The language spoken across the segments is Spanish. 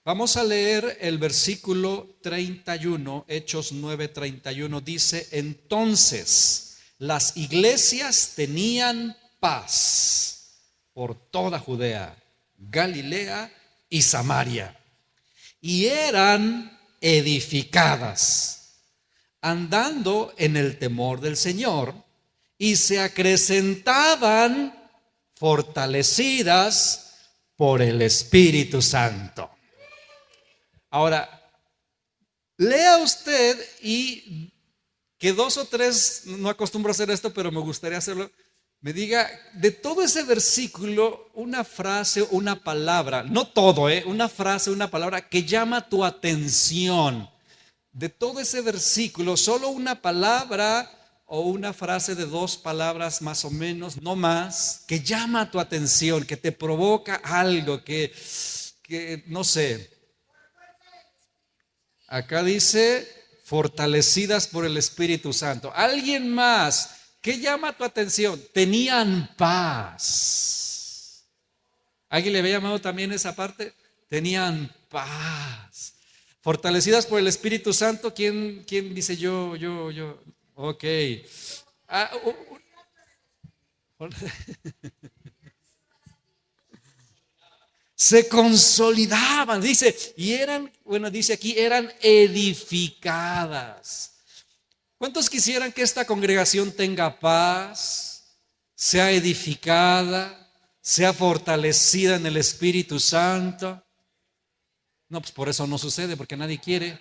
Vamos a leer el versículo 31, Hechos 9:31. Dice: entonces las iglesias tenían paz por toda Judea, Galilea y Samaria, y eran edificadas, andando en el temor del Señor, y se acrecentaban fortalecidas por el Espíritu Santo. Ahora, lea usted y que dos o tres, no acostumbro a hacer esto, pero me gustaría hacerlo, me diga de todo ese versículo una frase, una palabra, no todo, una frase, una palabra que llama tu atención. De todo ese versículo, solo una palabra o una frase de dos palabras más o menos, no más, que llama tu atención, que te provoca algo, que no sé. Acá dice fortalecidas por el Espíritu Santo. Alguien más, ¿qué llama tu atención? Tenían paz. ¿Alguien le había llamado también esa parte? Tenían paz. Fortalecidas por el Espíritu Santo. ¿Quién dice yo? Ok. Ah, se consolidaban, dice, y eran, bueno, dice aquí, eran edificadas. ¿Cuántos quisieran que esta congregación tenga paz, sea edificada, sea fortalecida en el Espíritu Santo? No, pues por eso no sucede, porque nadie quiere.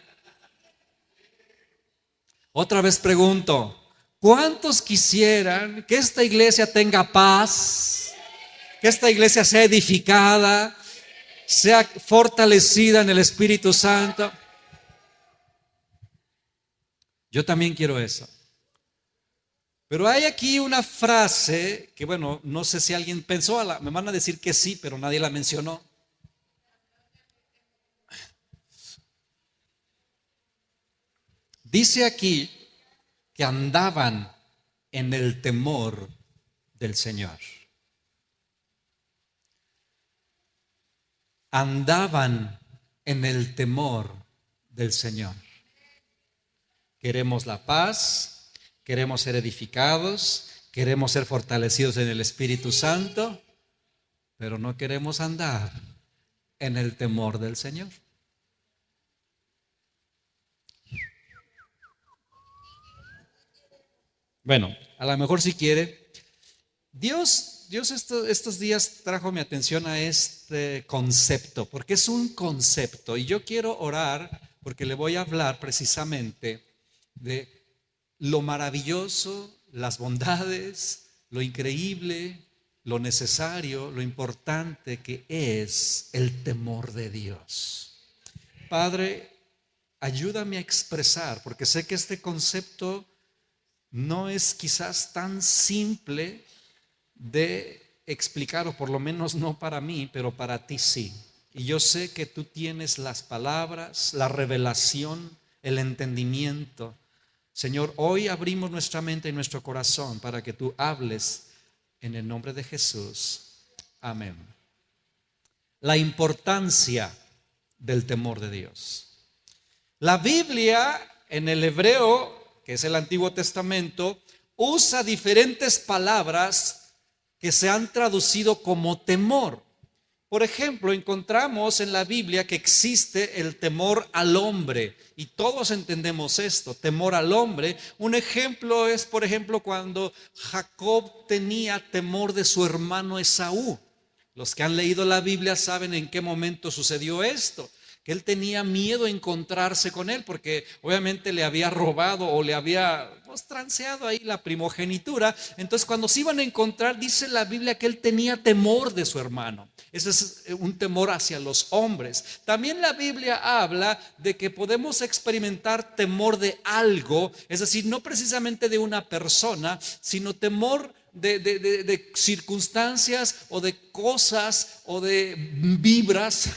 Otra vez pregunto, ¿cuántos quisieran que esta iglesia tenga paz, que esta iglesia sea edificada, sea fortalecida en el Espíritu Santo? Yo también quiero eso. Pero hay aquí una frase que, bueno, no sé si alguien pensó, me van a decir que sí, pero nadie la mencionó. Dice aquí que andaban en el temor del Señor. Andaban en el temor del Señor. Queremos la paz, queremos ser edificados, queremos ser fortalecidos en el Espíritu Santo, pero no queremos andar en el temor del Señor. Bueno, a lo mejor si quiere, Dios estos días trajo mi atención a este concepto, porque es un concepto, y yo quiero orar porque le voy a hablar precisamente de lo maravilloso, las bondades, lo increíble, lo necesario, lo importante que es el temor de Dios. Padre, ayúdame a expresar, porque sé que este concepto no es quizás tan simple de explicar, o por lo menos no para mí, pero para ti sí. Y yo sé que tú tienes las palabras, la revelación, el entendimiento. Señor, hoy abrimos nuestra mente y nuestro corazón para que tú hables en el nombre de Jesús. Amén. La importancia del temor de Dios. La Biblia en el hebreo, que es el Antiguo Testamento, usa diferentes palabras que se han traducido como temor. Por ejemplo, encontramos en la Biblia que existe el temor al hombre, y todos entendemos esto, temor al hombre. Un ejemplo es, por ejemplo, cuando Jacob tenía temor de su hermano Esaú. Los que han leído la Biblia saben en qué momento sucedió esto, que él tenía miedo a encontrarse con él, porque obviamente le había robado o le había transeado ahí la primogenitura. Entonces, cuando se iban a encontrar, dice la Biblia que él tenía temor de su hermano. Ese es un temor hacia los hombres. También la Biblia habla de que podemos experimentar temor de algo, es decir, no precisamente de una persona, sino temor de circunstancias o de cosas o de vibras,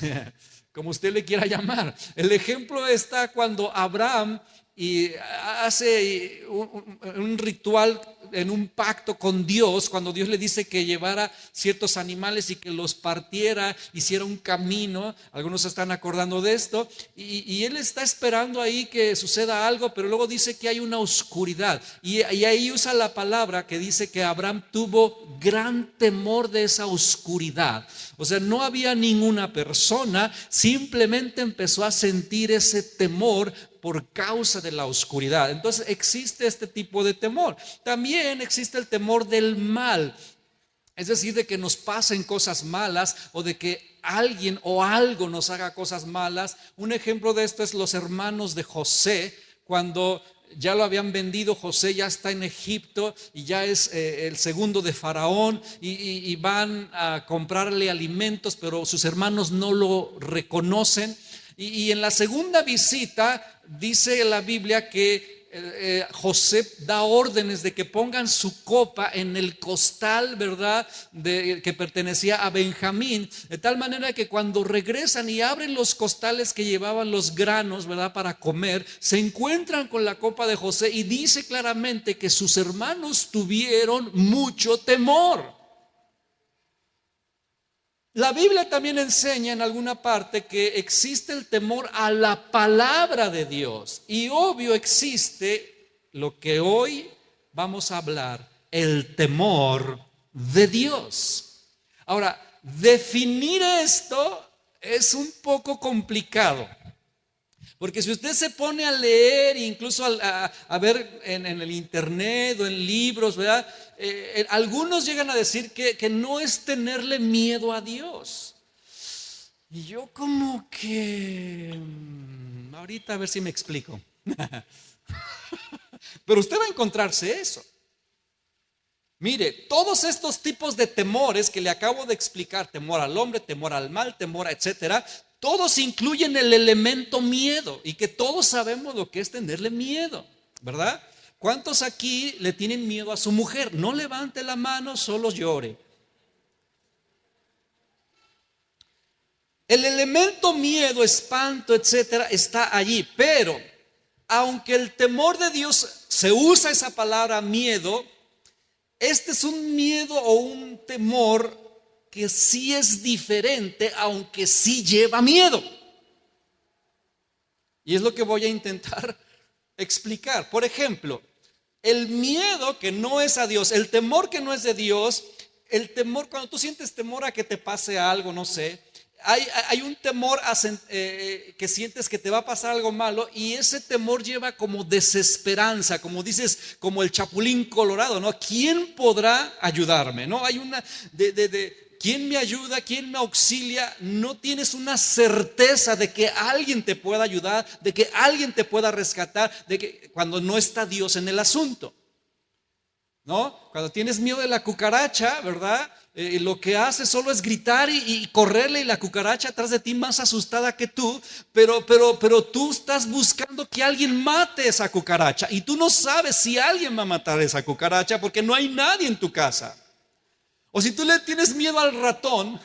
como usted le quiera llamar. El ejemplo está cuando Abraham hace un ritual en un pacto con Dios, cuando Dios le dice que llevara ciertos animales y que los partiera, hiciera un camino. Algunos se están acordando de esto, y él está esperando ahí que suceda algo, pero luego dice que hay una oscuridad, y ahí usa la palabra que dice que Abraham tuvo gran temor de esa oscuridad. O sea, no había ninguna persona, simplemente empezó a sentir ese temor por causa de la oscuridad. Entonces existe este tipo de temor. También existe el temor del mal, es decir, de que nos pasen cosas malas o de que alguien o algo nos haga cosas malas. Un ejemplo de esto es los hermanos de José. Cuando ya lo habían vendido, José ya está en Egipto y ya es el segundo de Faraón, y van a comprarle alimentos, pero sus hermanos no lo reconocen. Y en la segunda visita dice la Biblia que José da órdenes de que pongan su copa en el costal, ¿verdad?, que pertenecía a Benjamín, de tal manera que cuando regresan y abren los costales que llevaban los granos, ¿verdad?, para comer, se encuentran con la copa de José, y dice claramente que sus hermanos tuvieron mucho temor. La Biblia también enseña en alguna parte que existe el temor a la palabra de Dios, y obvio existe lo que hoy vamos a hablar, el temor de Dios. Ahora, definir esto es un poco complicado, porque si usted se pone a leer, incluso a ver en el internet o en libros, ¿verdad? Algunos llegan a decir que no es tenerle miedo a Dios. Y yo como que ahorita a ver si me explico. Pero usted va a encontrarse eso. Mire, todos estos tipos de temores que le acabo de explicar, temor al hombre, temor al mal, temor a etcétera, todos incluyen el elemento miedo, y que todos sabemos lo que es tenerle miedo, ¿verdad? ¿Cuántos aquí le tienen miedo a su mujer? No levante la mano, solo llore. El elemento miedo, espanto, etcétera, está allí, pero aunque el temor de Dios, se usa esa palabra miedo, este es un miedo o un temor que sí es diferente, aunque sí lleva miedo. Y es lo que voy a intentar explicar. Por ejemplo, el miedo que no es a Dios, el temor que no es de Dios, el temor, cuando tú sientes temor a que te pase algo, no sé, hay un temor que sientes que te va a pasar algo malo, y ese temor lleva como desesperanza, como dices, como el chapulín colorado, ¿no? ¿Quién podrá ayudarme? ¿No? Hay una ¿quién me ayuda? ¿Quién me auxilia? No tienes una certeza de que alguien te pueda ayudar, de que alguien te pueda rescatar, de que cuando no está Dios en el asunto, ¿no? Cuando tienes miedo de la cucaracha, ¿verdad? Lo que hace solo es gritar y correrle, y la cucaracha atrás de ti más asustada que tú, pero tú estás buscando que alguien mate esa cucaracha, y tú no sabes si alguien va a matar esa cucaracha porque no hay nadie en tu casa. O si tú le tienes miedo al ratón,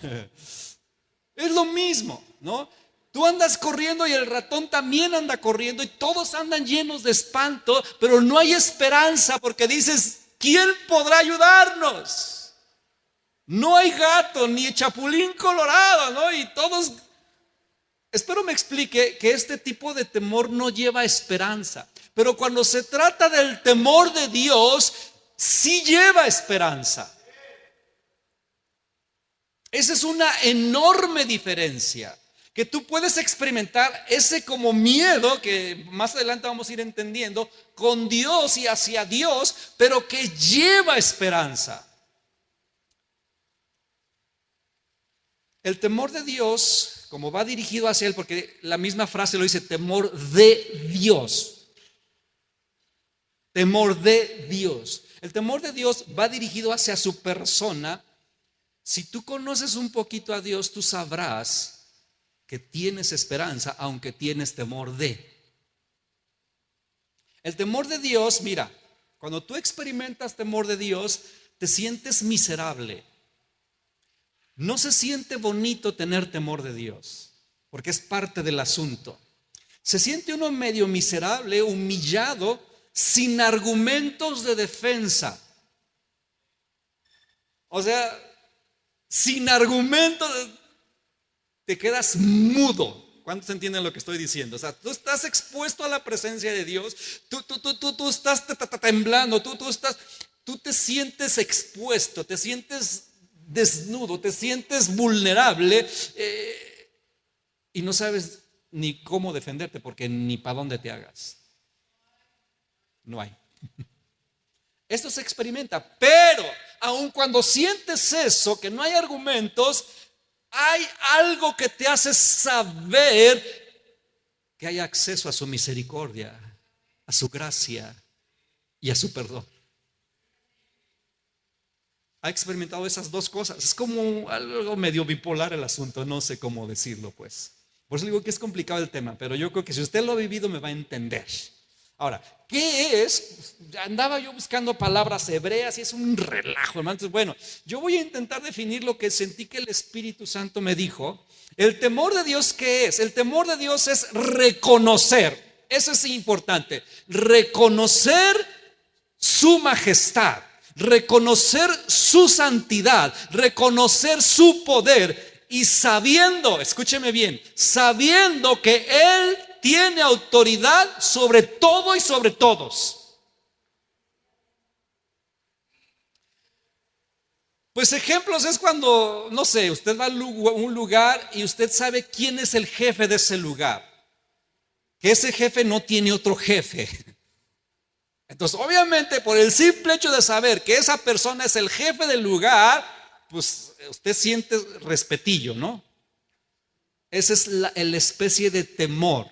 es lo mismo, ¿no? Tú andas corriendo y el ratón también anda corriendo, y todos andan llenos de espanto, pero no hay esperanza, porque dices, ¿quién podrá ayudarnos? No hay gato ni chapulín colorado, ¿no? Y todos, espero me explique que este tipo de temor no lleva esperanza, pero cuando se trata del temor de Dios, sí lleva esperanza. Esa es una enorme diferencia, que tú puedes experimentar ese como miedo, que más adelante vamos a ir entendiendo, con Dios y hacia Dios, pero que lleva esperanza. El temor de Dios, como va dirigido hacia Él, porque la misma frase lo dice, temor de Dios. Temor de Dios. El temor de Dios va dirigido hacia su persona. Si tú conoces un poquito a Dios, tú sabrás que tienes esperanza, aunque tienes temor de. El temor de Dios, mira, cuando tú experimentas temor de Dios, te sientes miserable. No se siente bonito tener temor de Dios, porque es parte del asunto. Se siente uno medio miserable, humillado, sin argumentos de defensa. O sea, sin argumento te quedas mudo. ¿Cuántos entienden lo que estoy diciendo? O sea, tú estás expuesto a la presencia de Dios, tú estás temblando, tú te sientes expuesto, te sientes desnudo, te sientes vulnerable y no sabes ni cómo defenderte porque ni para dónde te hagas. No hay. Esto se experimenta, pero aun cuando sientes eso, que no hay argumentos, hay algo que te hace saber que hay acceso a su misericordia, a su gracia y a su perdón. ¿Ha experimentado esas dos cosas? Es como algo medio bipolar el asunto, no sé cómo decirlo pues. Por eso digo que es complicado el tema, pero yo creo que si usted lo ha vivido me va a entender. Ahora, ¿qué es? Andaba yo buscando palabras hebreas y es un relajo, hermano. Entonces, bueno, yo voy a intentar definir lo que sentí que el Espíritu Santo me dijo. El temor de Dios, ¿qué es? El temor de Dios es reconocer. Eso es importante. Reconocer su majestad, reconocer su santidad, reconocer su poder y sabiendo, escúcheme bien, sabiendo que Él tiene autoridad sobre todo y sobre todos. Pues ejemplos es cuando, no sé, usted va a un lugar y usted sabe quién es el jefe de ese lugar, que ese jefe no tiene otro jefe. Entonces, obviamente, por el simple hecho de saber que esa persona es el jefe del lugar, pues usted siente respetillo, ¿no? Esa es la especie de temor.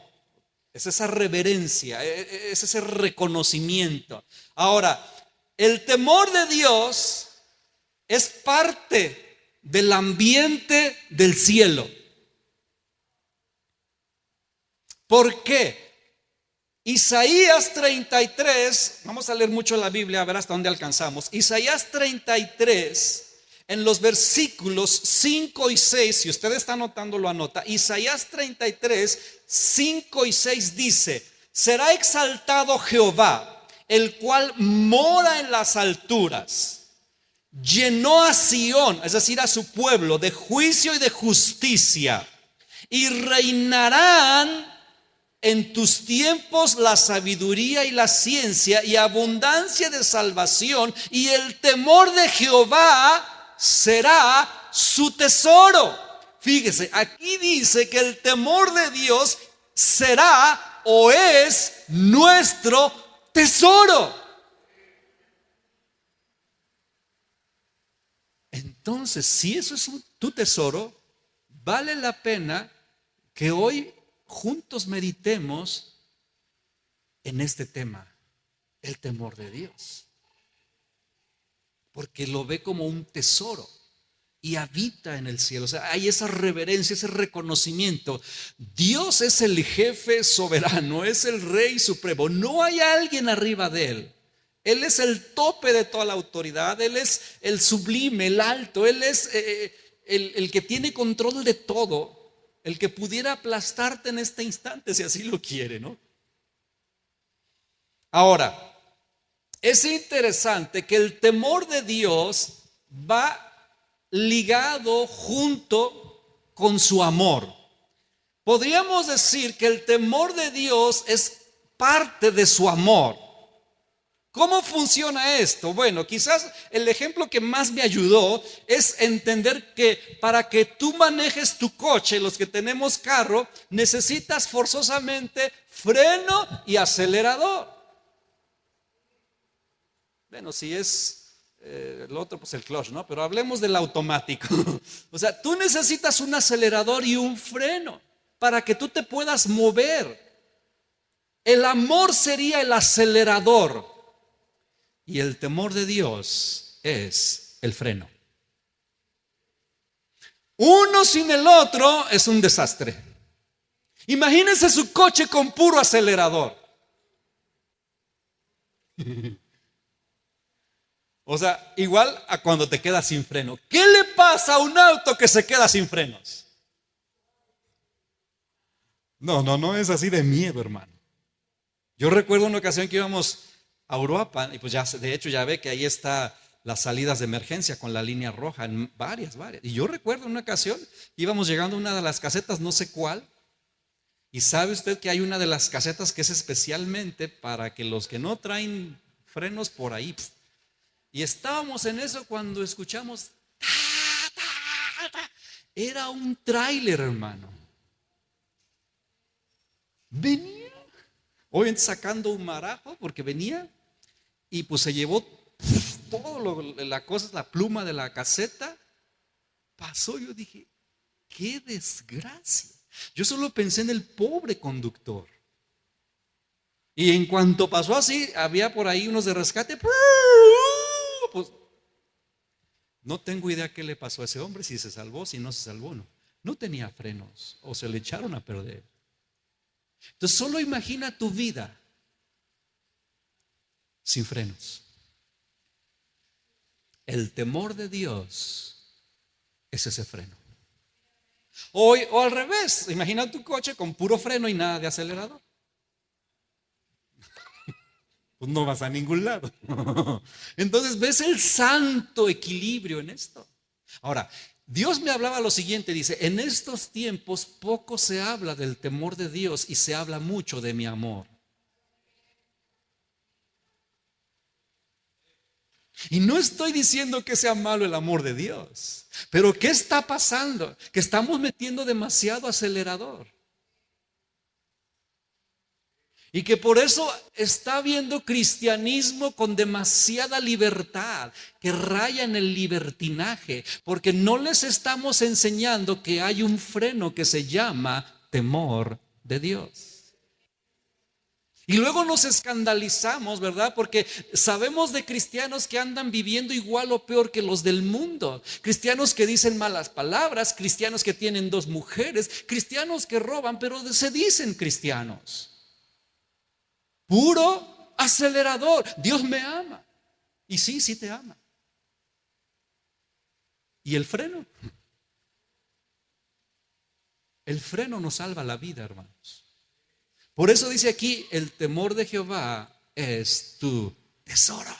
Es esa reverencia, es ese reconocimiento. Ahora, el temor de Dios es parte del ambiente del cielo. ¿Por qué? Isaías 33, vamos a leer mucho la Biblia, a ver hasta dónde alcanzamos. Isaías 33, en los versículos 5 y 6, si usted está anotando, lo anota. Isaías 33, 5 y 6 dice: será exaltado Jehová, el cual mora en las alturas. Llenó a Sión, es decir, a su pueblo, de juicio y de justicia, y reinarán en tus tiempos la sabiduría y la ciencia y abundancia de salvación, y el temor de Jehová será su tesoro. Fíjese, aquí dice que el temor de Dios será o es nuestro tesoro. Entonces, si eso es tu tesoro, vale la pena que hoy juntos meditemos en este tema, el temor de Dios, porque lo ve como un tesoro y habita en el cielo. O sea, hay esa reverencia, ese reconocimiento. Dios es el jefe soberano, es el rey supremo, no hay alguien arriba de él. Él es el tope de toda la autoridad, Él es el sublime, el alto, Él es el que tiene control de todo, el que pudiera aplastarte en este instante si así lo quiere, ¿no? Ahora, es interesante que el temor de Dios va ligado junto con su amor. Podríamos decir que el temor de Dios es parte de su amor. ¿Cómo funciona esto? Bueno, quizás el ejemplo que más me ayudó es entender que para que tú manejes tu coche, los que tenemos carro, necesitas forzosamente freno y acelerador. Bueno, si es el otro, pues el clutch, ¿no? Pero hablemos del automático. O sea, tú necesitas un acelerador y un freno para que tú te puedas mover. El amor sería el acelerador. Y el temor de Dios es el freno. Uno sin el otro es un desastre. Imagínense su coche con puro acelerador. O sea, igual a cuando te quedas sin freno. ¿Qué le pasa a un auto que se queda sin frenos? No es así de miedo, hermano. Yo recuerdo una ocasión que íbamos a Uruapan y pues ya, de hecho ya ve que ahí está las salidas de emergencia con la línea roja, en varias. Y yo recuerdo en una ocasión, íbamos llegando a una de las casetas, no sé cuál, y sabe usted que hay una de las casetas que es especialmente para que los que no traen frenos por ahí. Y estábamos en eso cuando escuchamos, era un tráiler, hermano. Venía, obviamente sacando un marajo porque venía y pues se llevó todo la cosa, la pluma de la caseta. Pasó, yo dije, qué desgracia. Yo solo pensé en el pobre conductor. Y en cuanto pasó así, había por ahí unos de rescate. Pues no tengo idea qué le pasó a ese hombre, si se salvó, si no se salvó, no. No tenía frenos o se le echaron a perder. Entonces solo imagina tu vida sin frenos. El temor de Dios es ese freno. O al revés, imagina tu coche con puro freno y nada de acelerador. Pues no vas a ningún lado. Entonces ves el santo equilibrio en esto. Ahora, Dios me hablaba lo siguiente, dice, en estos tiempos poco se habla del temor de Dios y se habla mucho de mi amor. Y no estoy diciendo que sea malo el amor de Dios, pero ¿qué está pasando? Que estamos metiendo demasiado acelerador. Y que por eso está habiendo cristianismo con demasiada libertad, que raya en el libertinaje, porque no les estamos enseñando que hay un freno que se llama temor de Dios. Y luego nos escandalizamos, ¿verdad? Porque sabemos de cristianos que andan viviendo igual o peor que los del mundo. Cristianos que dicen malas palabras, cristianos que tienen dos mujeres, cristianos que roban, pero se dicen cristianos. Puro acelerador. Dios me ama. Y sí, sí te ama. ¿Y el freno? El freno nos salva la vida, hermanos. Por eso dice aquí, el temor de Jehová es tu tesoro.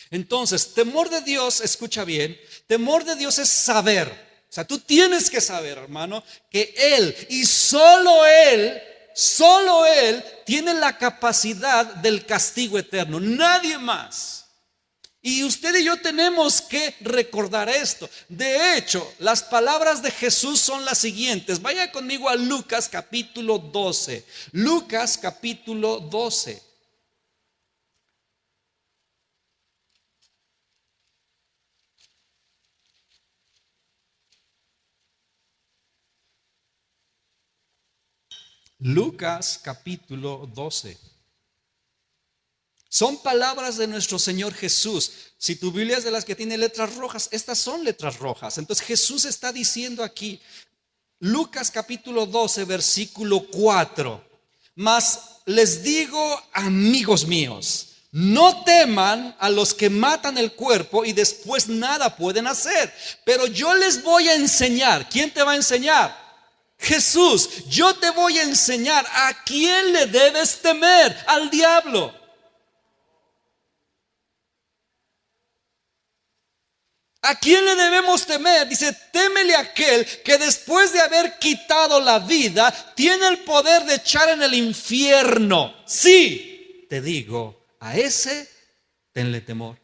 Entonces, temor de Dios, escucha bien, temor de Dios es saber. O sea, tú tienes que saber, hermano, que Él y solo Él tiene la capacidad del castigo eterno, nadie más. Y usted y yo tenemos que recordar esto. De hecho, las palabras de Jesús son las siguientes. Vaya conmigo a Lucas capítulo 12. Lucas capítulo 12. Lucas capítulo 12. Son palabras de nuestro Señor Jesús. Si tu Biblia es de las que tiene letras rojas, estas son letras rojas. Entonces Jesús está diciendo aquí, Lucas capítulo 12, versículo 4. Mas les digo, amigos míos, no teman a los que matan el cuerpo y después nada pueden hacer. Pero yo les voy a enseñar. ¿Quién te va a enseñar? Jesús. Yo te voy a enseñar a quién le debes temer. Al diablo. ¿A quién le debemos temer? Dice, témele a aquel que después de haber quitado la vida, tiene el poder de echar en el infierno. Sí, te digo, a ese tenle temor.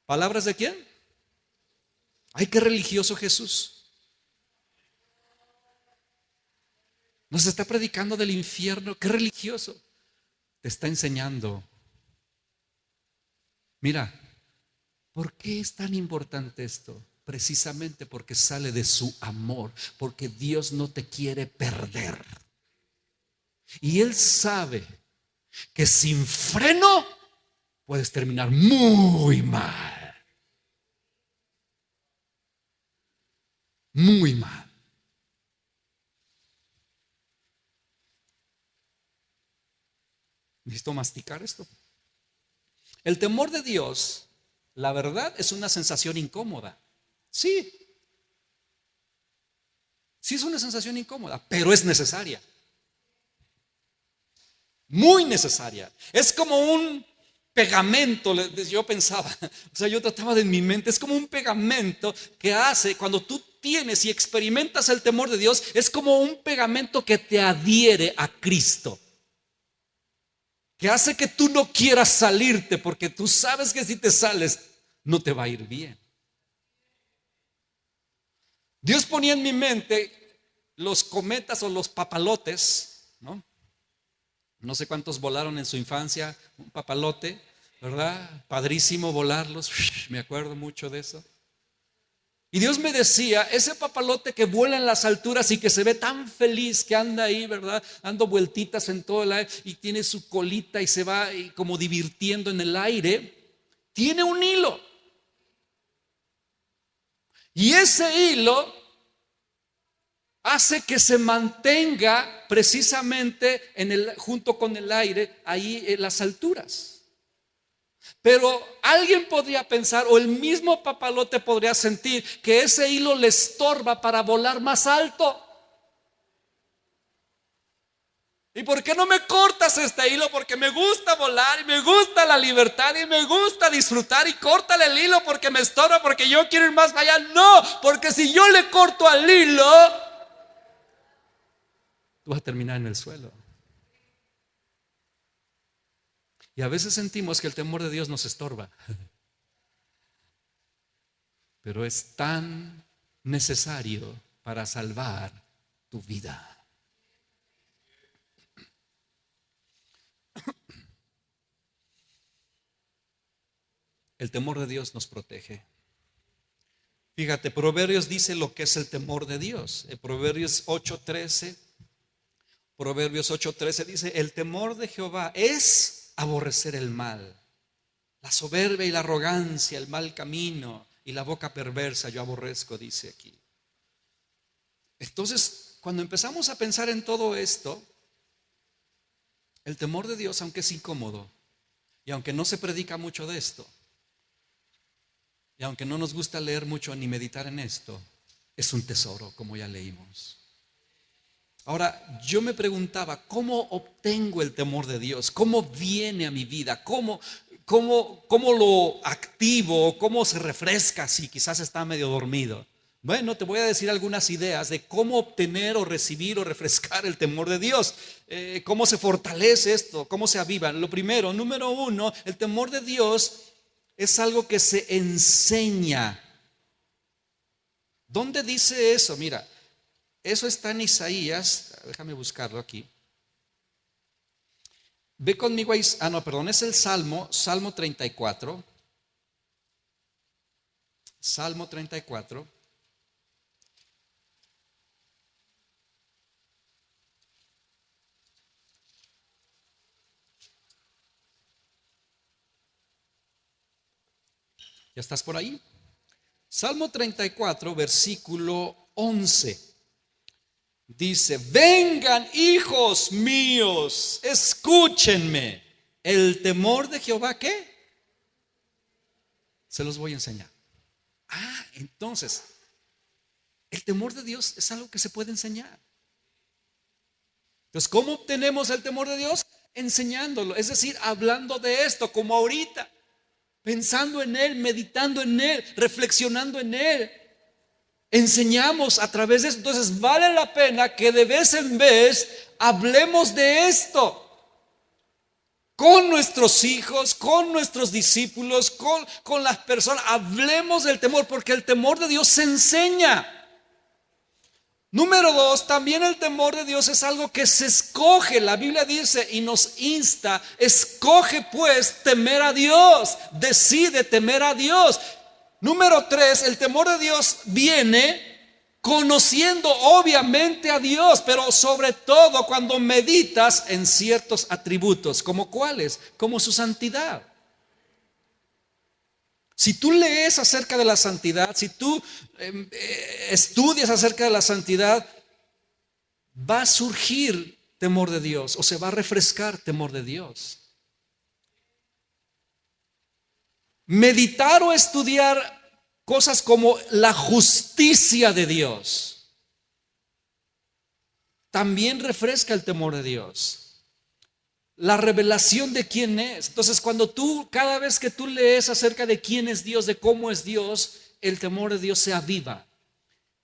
¿Palabras de quién? Ay, qué religioso Jesús. Nos está predicando del infierno, qué religioso. Te está enseñando. Mira, ¿por qué es tan importante esto? Precisamente porque sale de su amor, porque Dios no te quiere perder. Y Él sabe que sin freno puedes terminar muy mal. Muy mal. Necesito masticar esto. El temor de Dios, la verdad, es una sensación incómoda. Sí. Sí es una sensación incómoda, pero es necesaria. muy necesaria. Es como un pegamento, yo pensaba, o sea, yo trataba de en mi mente, es como un pegamento que hace cuando tú tienes y experimentas el temor de Dios, es como un pegamento que te adhiere a Cristo, que hace que tú no quieras salirte, porque tú sabes que si te sales no te va a ir bien. Dios ponía en mi mente los cometas o los papalotes, ¿no? No sé cuántos volaron en su infancia un papalote, ¿verdad? Padrísimo volarlos, me acuerdo mucho de eso. Y Dios me decía, ese papalote que vuela en las alturas y que se ve tan feliz, que anda ahí, ¿verdad? Dando vueltitas en todo el aire y tiene su colita y se va como divirtiendo en el aire, tiene un hilo. Y ese hilo hace que se mantenga precisamente junto con el aire ahí en las alturas. Pero alguien podría pensar, o el mismo papalote podría sentir, que ese hilo le estorba para volar más alto. ¿Y por qué no me cortas este hilo? Porque me gusta volar y me gusta la libertad y me gusta disfrutar, y córtale el hilo porque me estorba, porque yo quiero ir más allá. No, porque si yo le corto al hilo, tú vas a terminar en el suelo. Y a veces sentimos que el temor de Dios nos estorba, pero es tan necesario para salvar tu vida. El temor de Dios nos protege. Fíjate, Proverbios dice lo que es el temor de Dios. En Proverbios 8:13 dice: el temor de Jehová es aborrecer el mal, la soberbia y la arrogancia, el mal camino y la boca perversa yo aborrezco, dice aquí. Entonces, cuando empezamos a pensar en todo esto, el temor de Dios, aunque es incómodo y aunque no se predica mucho de esto, y aunque no nos gusta leer mucho ni meditar en esto, es un tesoro, como ya leímos. Ahora, yo me preguntaba, ¿cómo obtengo el temor de Dios? ¿Cómo viene a mi vida? ¿Cómo lo activo? ¿Cómo se refresca si quizás está medio dormido? Bueno, te voy a decir algunas ideas de cómo obtener o recibir o refrescar el temor de Dios. ¿Cómo se fortalece esto? ¿Cómo se aviva? Lo primero, número uno, el temor de Dios es algo que se enseña. ¿Dónde dice eso? Mira, eso está en Isaías, déjame buscarlo aquí. Ve conmigo ahí, es el Salmo 34. Salmo 34. ¿Ya estás por ahí? Salmo 34, versículo 11. Dice: vengan, hijos míos, escúchenme. El temor de Jehová, ¿qué? Se los voy a enseñar. Entonces, el temor de Dios es algo que se puede enseñar. Entonces, ¿cómo obtenemos el temor de Dios? Enseñándolo, es decir, hablando de esto, como ahorita, pensando en Él, meditando en Él, reflexionando en Él. Enseñamos a través de esto. Entonces vale la pena que de vez en vez hablemos de esto con nuestros hijos, con nuestros discípulos, con las personas. Hablemos del temor, porque el temor de Dios se enseña. Número dos, también el temor de Dios es algo que se escoge. La Biblia dice y nos insta: escoge pues temer a Dios, decide temer a Dios. Número tres, el temor de Dios viene conociendo obviamente a Dios, pero sobre todo cuando meditas en ciertos atributos. ¿Como cuáles? Como su santidad. Si tú lees acerca de la santidad, si tú estudias acerca de la santidad, va a surgir temor de Dios, o se va a refrescar temor de Dios. Meditar o estudiar cosas como la justicia de Dios también refresca el temor de Dios. la revelación de quién es. Entonces, cada vez que tú lees acerca de quién es Dios, de cómo es Dios, el temor de Dios se aviva.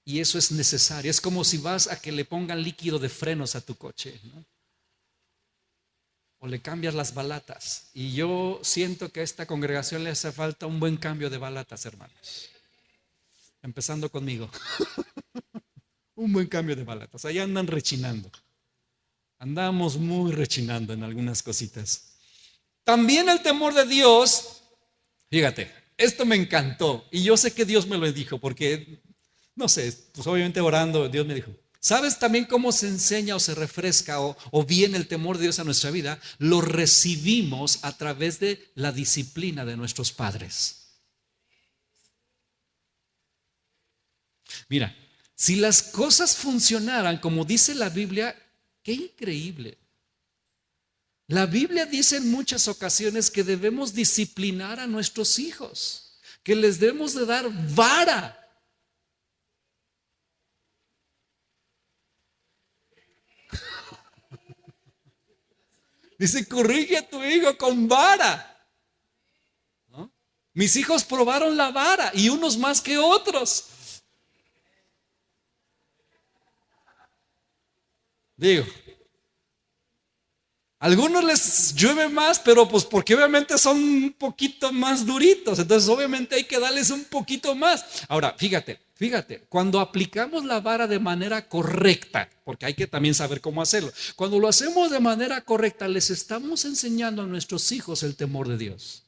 Y eso es necesario. Es como si vas a que le pongan líquido de frenos a tu coche, ¿no? O le cambias las balatas. Y yo siento que a esta congregación le hace falta un buen cambio de balatas, hermanos. Empezando conmigo. Un buen cambio de balatas. Allá andan rechinando. Andamos muy rechinando en algunas cositas. También el temor de Dios, fíjate, esto me encantó. Y yo sé que Dios me lo dijo porque, no sé, pues obviamente orando, Dios me dijo. ¿Sabes también cómo se enseña o se refresca o viene el temor de Dios a nuestra vida? Lo recibimos a través de la disciplina de nuestros padres. Mira, si las cosas funcionaran como dice la Biblia, qué increíble. La Biblia dice en muchas ocasiones que debemos disciplinar a nuestros hijos, que les debemos de dar vara. Dice, corrige a tu hijo con vara, ¿no? Mis hijos probaron la vara y unos más que otros. Digo, algunos les llueve más, pero pues porque obviamente son un poquito más duritos, entonces obviamente hay que darles un poquito más. Ahora, fíjate, cuando aplicamos la vara de manera correcta, porque hay que también saber cómo hacerlo, cuando lo hacemos de manera correcta, les estamos enseñando a nuestros hijos el temor de Dios.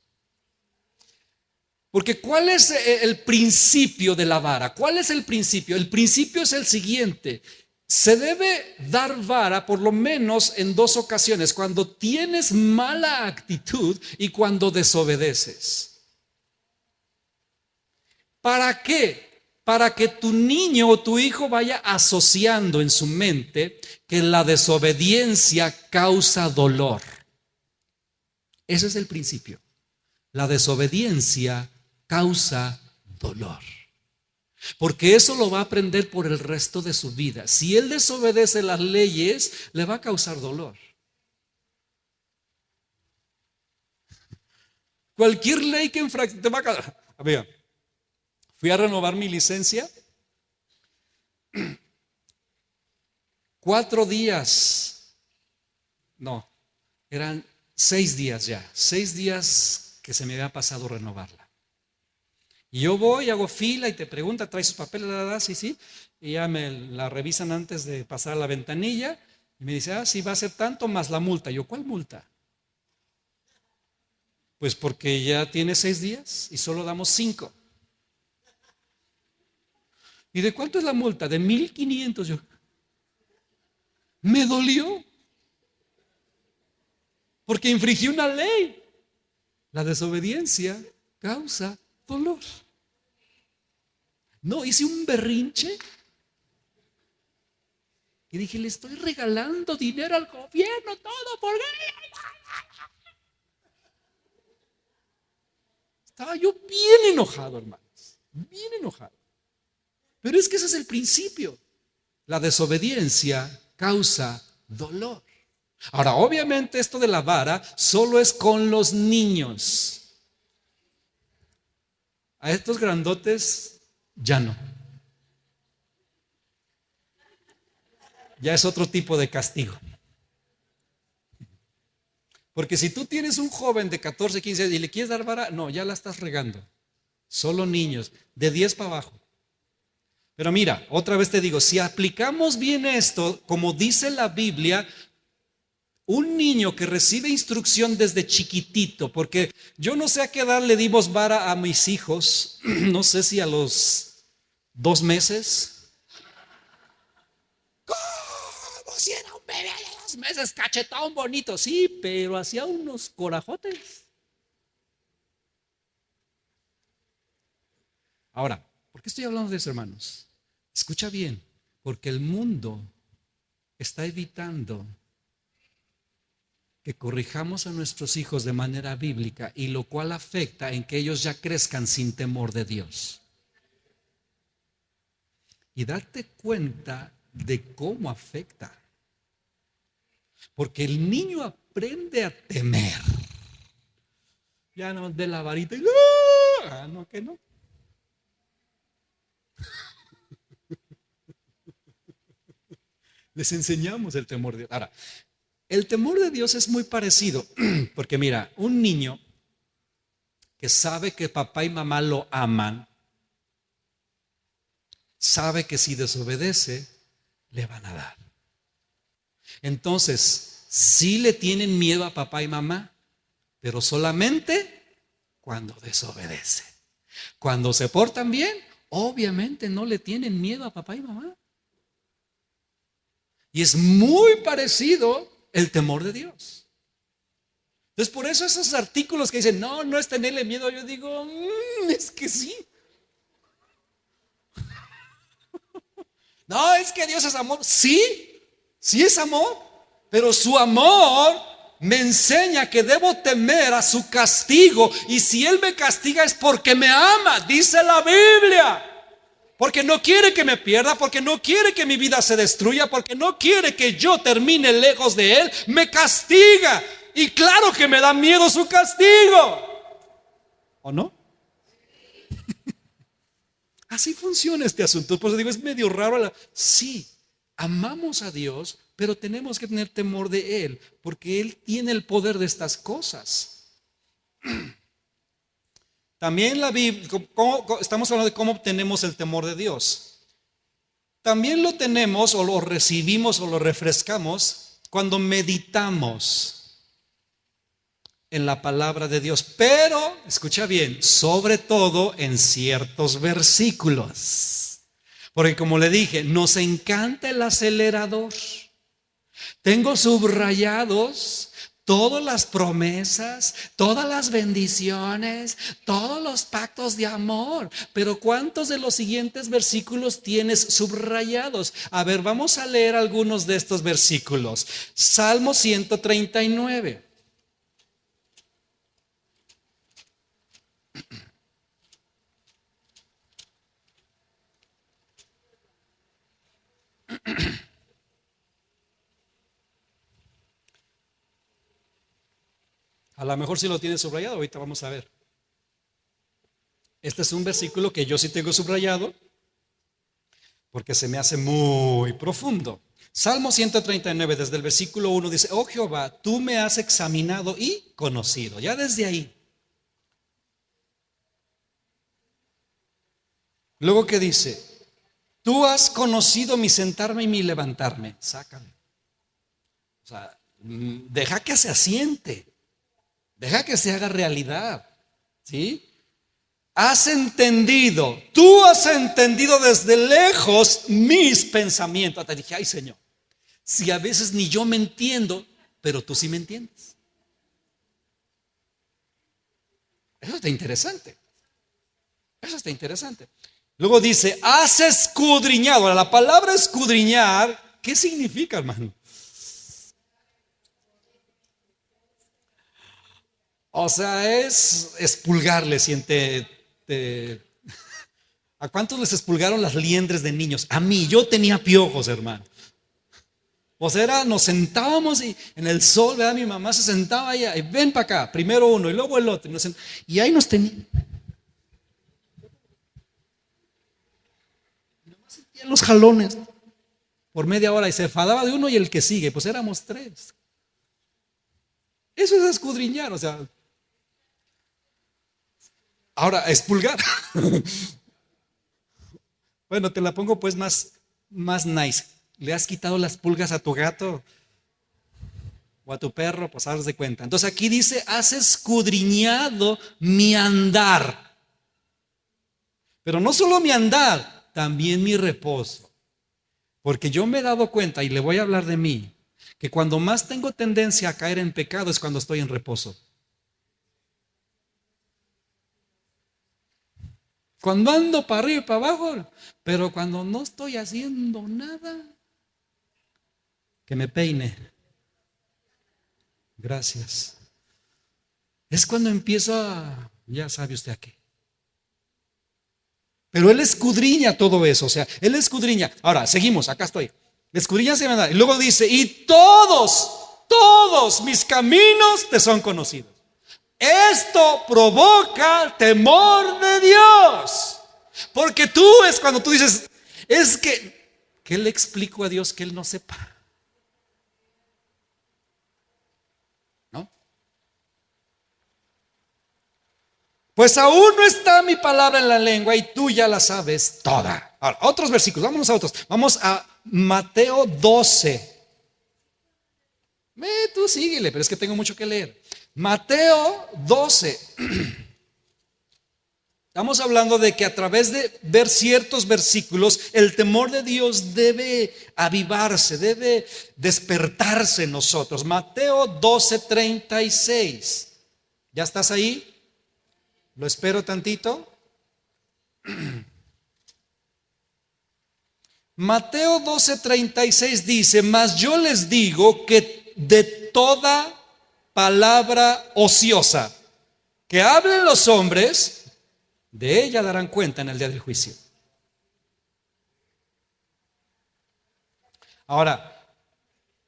Porque ¿cuál es el principio de la vara? ¿Cuál es el principio? El principio es el siguiente. Se debe dar vara por lo menos en dos ocasiones, cuando tienes mala actitud y cuando desobedeces. ¿Para qué? Para que tu niño o tu hijo vaya asociando en su mente que la desobediencia causa dolor. Ese es el principio. La desobediencia causa dolor. Porque eso lo va a aprender por el resto de su vida. Si él desobedece las leyes, le va a causar dolor. Cualquier ley que te va a causar. Mira, fui a renovar mi licencia. 4 días. No, eran 6 días ya. 6 días que se me había pasado renovarla. Y yo voy, hago fila y te pregunta, ¿traes sus papeles? Sí, sí. Y ya me la revisan antes de pasar a la ventanilla. Y me dice, sí, va a ser tanto más la multa. Yo, ¿cuál multa? Pues porque ya tiene 6 días y solo damos 5. ¿Y de cuánto es la multa? De 1,500. Yo, me dolió. Porque infringí una ley. La desobediencia causa dolor. No, hice un berrinche y dije, le estoy regalando dinero al gobierno, todo, ¿por qué? Estaba yo bien enojado, hermanos, bien enojado. Pero es que ese es el principio. La desobediencia causa dolor. Ahora, obviamente esto de la vara solo es con los niños. A estos grandotes ya no. Ya es otro tipo de castigo. Porque si tú tienes un joven de 14, 15 años y le quieres dar vara, no, ya la estás regando. Solo niños, de 10 para abajo. Pero mira, otra vez te digo, si aplicamos bien esto, como dice la Biblia, un niño que recibe instrucción desde chiquitito, porque yo no sé a qué edad le dimos vara a mis hijos, no sé si a los 2 meses. ¿Cómo si era un bebé de 2 meses, cachetón bonito? Sí, pero hacía unos corajotes. Ahora, ¿por qué estoy hablando de eso, hermanos? Escucha bien, porque el mundo está evitando que corrijamos a nuestros hijos de manera bíblica y lo cual afecta en que ellos ya crezcan sin temor de Dios. Y date cuenta de cómo afecta. Porque el niño aprende a temer. Ya no de la varita y no, que no. Les enseñamos el temor de Dios. Ahora, el temor de Dios es muy parecido, porque mira, un niño que sabe que papá y mamá lo aman, sabe que si desobedece, le van a dar. Entonces, sí le tienen miedo a papá y mamá, pero solamente cuando desobedece. Cuando se portan bien, obviamente no le tienen miedo a papá y mamá. Y es muy parecido el temor de Dios. Entonces, por eso esos artículos que dicen, no, no es tenerle miedo, yo digo, es que sí. No, es que Dios es amor. Sí, sí es amor, pero su amor me enseña que debo temer a su castigo. Y si Él me castiga es porque me ama, dice la Biblia. Porque no quiere que me pierda, porque no quiere que mi vida se destruya, porque no quiere que yo termine lejos de Él, me castiga. Y claro que me da miedo su castigo. ¿O no? Así funciona este asunto. Por eso digo, es medio raro. Sí, amamos a Dios, pero tenemos que tener temor de Él, porque Él tiene el poder de estas cosas. También la Biblia, estamos hablando de cómo obtenemos el temor de Dios. También lo tenemos o lo recibimos o lo refrescamos cuando meditamos en la palabra de Dios. Pero, escucha bien, sobre todo en ciertos versículos. Porque como le dije, nos encanta el acelerador. Tengo subrayados todas las promesas, todas las bendiciones, todos los pactos de amor. Pero ¿cuántos de los siguientes versículos tienes subrayados? A ver, vamos a leer algunos de estos versículos. Salmo 139. A lo mejor si lo tienes subrayado, ahorita vamos a ver. Este es un versículo que yo sí tengo subrayado porque se me hace muy profundo. Salmo 139, desde el versículo 1 dice, oh Jehová, tú me has examinado y conocido. Ya desde ahí. Luego que dice, tú has conocido mi sentarme y mi levantarme. Sácame. O sea, deja que se asiente. Deja que se haga realidad. ¿Sí? Has entendido, tú has entendido desde lejos mis pensamientos. Te dije, ay Señor, si a veces ni yo me entiendo, pero tú sí me entiendes. Eso está interesante. Eso está interesante. Luego dice, has escudriñado. Ahora, la palabra escudriñar, ¿qué significa, hermano? O sea, es expulgarle, siente. ¿A cuántos les expulgaron las liendres de niños? A mí, yo tenía piojos, hermano. O sea, nos sentábamos y en el sol, ¿verdad? Mi mamá se sentaba allá y ven para acá, primero uno y luego el otro. Y ahí nos tenían. Nomás sentían los jalones por media hora y se enfadaba de uno y el que sigue, pues éramos tres. Eso es escudriñar, o sea. Ahora, expulgar. Bueno, te la pongo pues más nice. ¿Le has quitado las pulgas a tu gato o a tu perro? Pues haz de cuenta. Entonces aquí dice, has escudriñado mi andar. Pero no solo mi andar, también mi reposo. Porque yo me he dado cuenta, y le voy a hablar de mí, que cuando más tengo tendencia a caer en pecado es cuando estoy en reposo. Cuando ando para arriba y para abajo, pero cuando no estoy haciendo nada, que me peine. Gracias. Es cuando empiezo ya sabe usted a qué. Pero Él escudriña todo eso, o sea, Él escudriña. Ahora, seguimos, acá estoy. Escudriña se me da. Y luego dice, y todos todos mis caminos te son conocidos. Esto provoca temor de Dios. Porque tú es cuando tú dices, es que, ¿qué le explico a Dios que Él no sepa? ¿No? Pues aún no está mi palabra en la lengua y tú ya la sabes toda. Ahora, otros versículos, vámonos a otros. Vamos a Mateo 12. Tú síguele, pero es que tengo mucho que leer. Mateo 12. Estamos hablando de que a través de ver ciertos versículos, el temor de Dios debe avivarse, debe despertarse en nosotros. Mateo 12:36. ¿Ya estás ahí? Lo espero tantito. Mateo 12:36 dice: mas yo les digo que de toda palabra ociosa que hablen los hombres, de ella darán cuenta en el día del juicio. Ahora,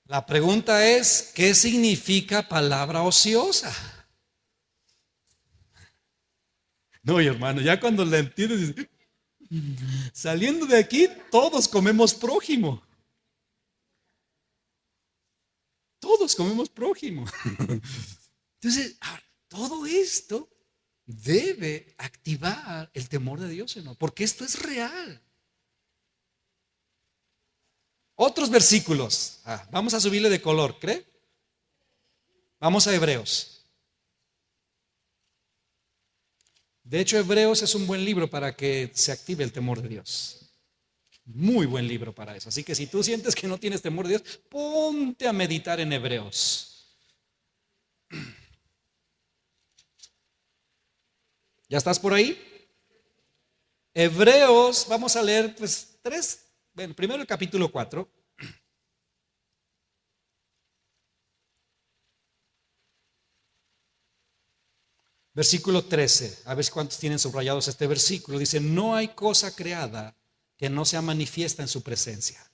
la pregunta es, ¿qué significa palabra ociosa? No, hermano, ya cuando la entiendes, saliendo de aquí, todos comemos prójimo. Todos comemos prójimo. Entonces, todo esto debe activar el temor de Dios, ¿no? Porque esto es real. Otros versículos. Vamos a subirle de color, ¿cree? Vamos a Hebreos. De hecho, Hebreos es un buen libro para que se active el temor de Dios. Muy buen libro para eso. Así que si tú sientes que no tienes temor de Dios, ponte a meditar en Hebreos. ¿Ya estás por ahí? Hebreos, vamos a leer pues primero el capítulo 4. Versículo 13, a ver cuántos tienen subrayados este versículo. Dice: no hay cosa creada que no sea manifiesta en su presencia.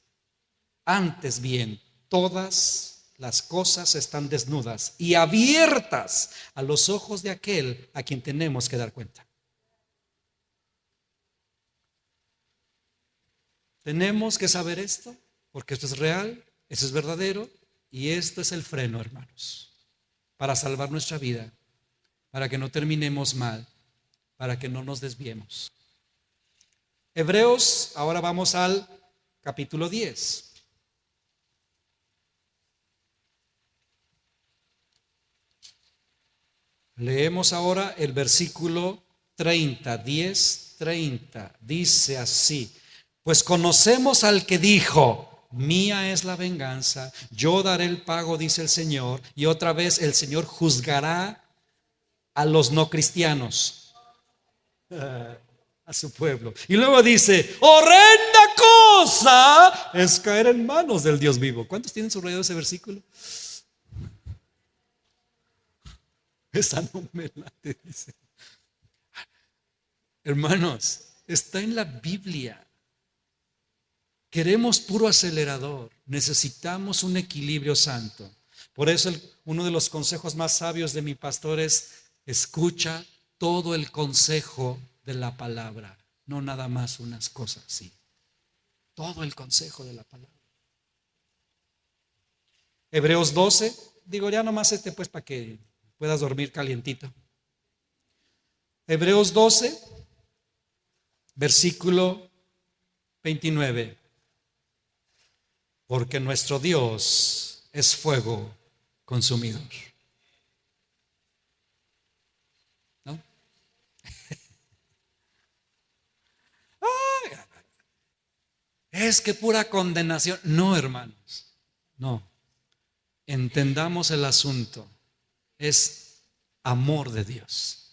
Antes bien, todas las cosas están desnudas y abiertas a los ojos de aquel a quien tenemos que dar cuenta. Tenemos que saber esto, porque esto es real, esto es verdadero, y esto es el freno, hermanos, para salvar nuestra vida, para que no terminemos mal, para que no nos desviemos. Hebreos, ahora vamos al capítulo 10. Leemos ahora el versículo 30, 10, 30. Dice así: pues conocemos al que dijo: mía es la venganza, yo daré el pago, dice el Señor. Y otra vez el Señor juzgará a los no cristianos, a su pueblo. Y luego dice: horrenda cosa es caer en manos del Dios vivo. ¿Cuántos tienen subrayado ese versículo? Esa no me late, dice. Hermanos, está en la Biblia. Queremos puro acelerador, necesitamos un equilibrio santo. Por eso uno de los consejos más sabios de mi pastor es: escucha todo el consejo de la palabra, no nada más unas cosas así. Todo el consejo de la palabra. Hebreos 12, digo ya nomás pues para que puedas dormir calientito. Hebreos 12, versículo 29. Porque nuestro Dios es fuego consumidor. ¿No? Es que pura condenación. No, hermanos. No. Entendamos el asunto. Es amor de Dios.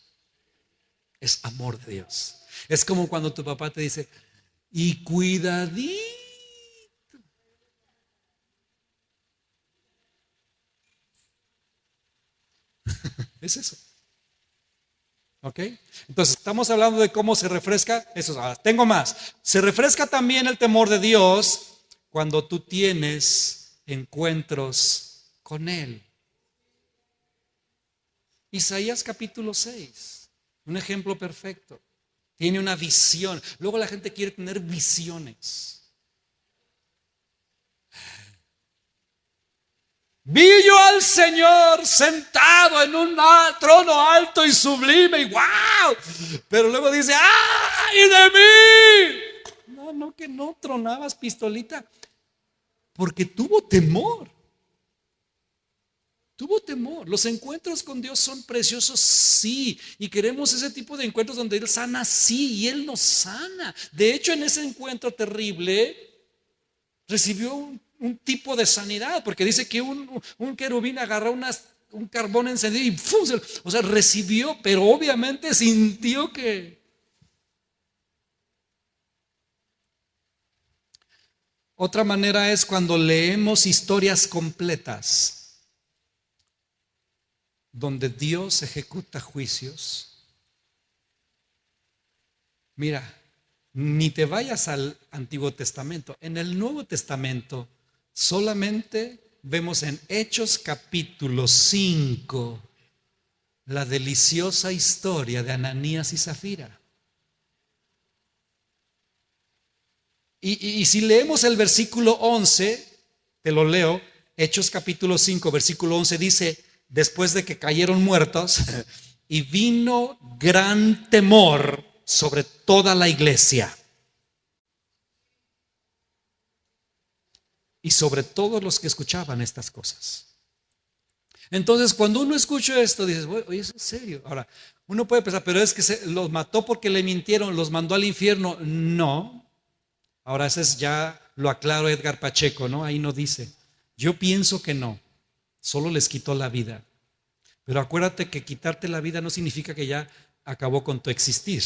Es amor de Dios. Es como cuando tu papá te dice: y cuidadito. Es eso. ¿Ok? Entonces estamos hablando de cómo se refresca eso. Ahora, tengo más. Se refresca también el temor de Dios cuando tú tienes encuentros con Él. Isaías capítulo 6, un ejemplo perfecto. Tiene una visión. Luego la gente quiere tener visiones. Vi yo al Señor sentado en un trono alto y sublime, y wow. Pero luego dice, ¡ay de mí! No, que no tronabas, pistolita, porque tuvo temor. Tuvo temor. Los encuentros con Dios son preciosos, sí, y queremos ese tipo de encuentros donde Él sana, sí, y Él nos sana. De hecho, en ese encuentro terrible recibió un tipo de sanidad, porque dice que un querubín agarró un carbón encendido y ¡fum! O sea, recibió, pero obviamente sintió que... Otra manera es cuando leemos historias completas, donde Dios ejecuta juicios. Mira, ni te vayas al Antiguo Testamento. En el Nuevo Testamento solamente vemos en Hechos capítulo 5 la deliciosa historia de Ananías y Zafira. Y si leemos el versículo 11, te lo leo, Hechos capítulo 5, versículo 11 dice, después de que cayeron muertos, y vino gran temor sobre toda la iglesia y sobre todos los que escuchaban estas cosas. Entonces, cuando uno escucha esto, dices, oye, ¿es en serio? Ahora, uno puede pensar, pero es que los mató porque le mintieron, los mandó al infierno. No. Ahora, ese es ya lo aclaro Edgar Pacheco, ¿no? Ahí no dice. Yo pienso que no, solo les quitó la vida. Pero acuérdate que quitarte la vida no significa que ya acabó con tu existir.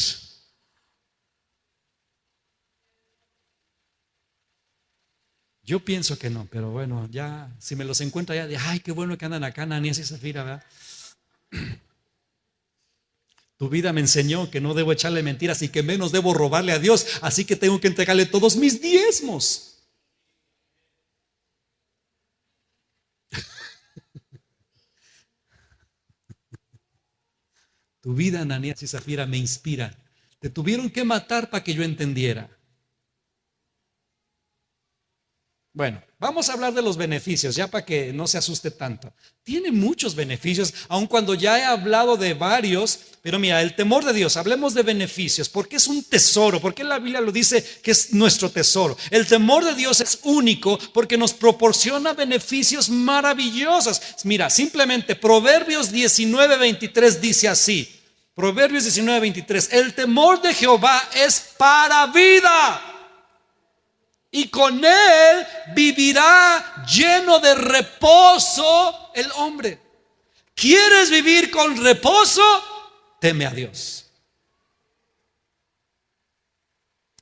Yo pienso que no, pero bueno, ya, si me los encuentro ya de, ay, qué bueno que andan acá, Ananías y Zafira, ¿verdad? Tu vida me enseñó que no debo echarle mentiras y que menos debo robarle a Dios, así que tengo que entregarle todos mis diezmos. Tu vida, Ananías y Zafira, me inspira. Te tuvieron que matar para que yo entendiera. Bueno, vamos a hablar de los beneficios, ya para que no se asuste tanto. Tiene muchos beneficios, aun cuando ya he hablado de varios, pero mira, el temor de Dios, hablemos de beneficios, porque es un tesoro, porque la Biblia lo dice que es nuestro tesoro. El temor de Dios es único porque nos proporciona beneficios maravillosos. Mira, simplemente Proverbios 19:23 dice así, Proverbios 19:23, el temor de Jehová es para vida, y con él vivirá lleno de reposo el hombre. ¿Quieres vivir con reposo? Teme a Dios.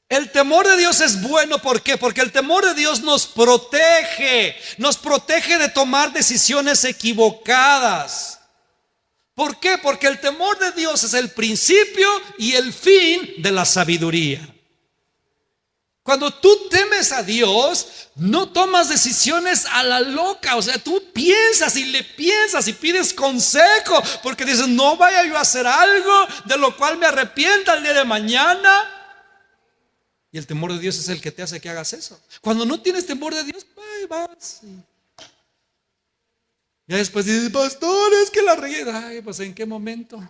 El temor de Dios es bueno, ¿por qué? Porque el temor de Dios nos protege de tomar decisiones equivocadas. ¿Por qué? Porque el temor de Dios es el principio y el fin de la sabiduría. Cuando tú temes a Dios, no tomas decisiones a la loca. O sea, tú piensas y pides consejo, porque dices, no vaya yo a hacer algo de lo cual me arrepienta el día de mañana. Y el temor de Dios es el que te hace que hagas eso. Cuando no tienes temor de Dios, vas. Ya después dices, pastor, es que la regué. Ay, pues ¿en qué momento?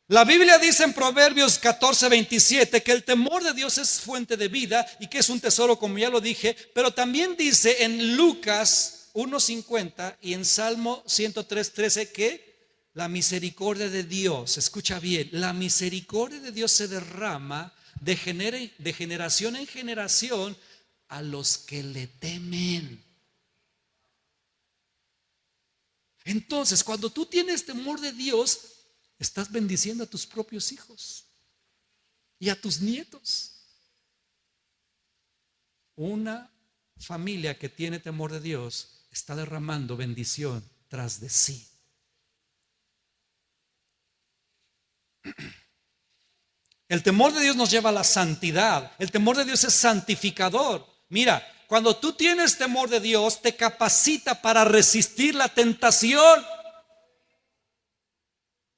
La Biblia dice en Proverbios 14:27 que el temor de Dios es fuente de vida y que es un tesoro, como ya lo dije, pero también dice en Lucas 1:50 y en Salmo 103:13 que la misericordia de Dios, escucha bien, la misericordia de Dios se derrama de generación en generación a los que le temen. Entonces, cuando tú tienes temor de Dios, estás bendiciendo a tus propios hijos y a tus nietos. Una familia que tiene temor de Dios está derramando bendición tras de sí. El temor de Dios nos lleva a la santidad. El temor de Dios es santificador. Mira, cuando tú tienes temor de Dios, te capacita para resistir la tentación,